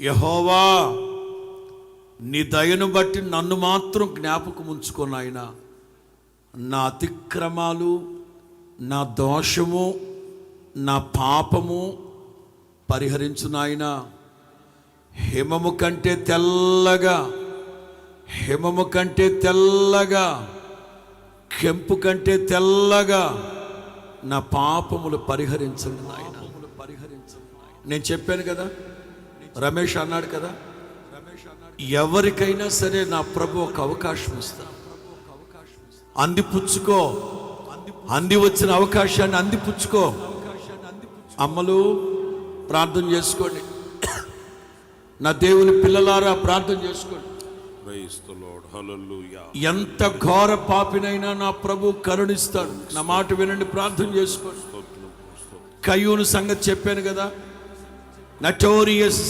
యెహోవా, నీ దయను బట్టి నన్ను మాత్రం జ్ఞాపకం ఉంచుకో నాయనా. నా అతిక్రమాలు, నా దోషము, నా పాపము పరిహరించు నాయనా. హిమము కంటే తెల్లగా, హిమము కంటే తెల్లగా, కెంపు కంటే తెల్లగా నా పాపములు పరిహరించండి నాయన. నేను చెప్పాను కదా, రమేష్ అన్నాడు కదా, ఎవరికైనా సరే నా ప్రభు ఒక అవకాశం ఇస్తా. అందిపుచ్చుకో, అంది వచ్చిన అవకాశాన్ని అందిపుచ్చుకో. అమ్మలు ప్రార్థన చేసుకోండి, నా దేవుని పిల్లలారా ప్రార్థన చేసుకోండి. ఎంత ఘోర పాపినైనా నా ప్రభు కరుణిస్తాడు. నా మాట వినండి, ప్రార్థన చేసుకోండి. కయ్యూను సంగతి చెప్పాను కదా, నటోరియస్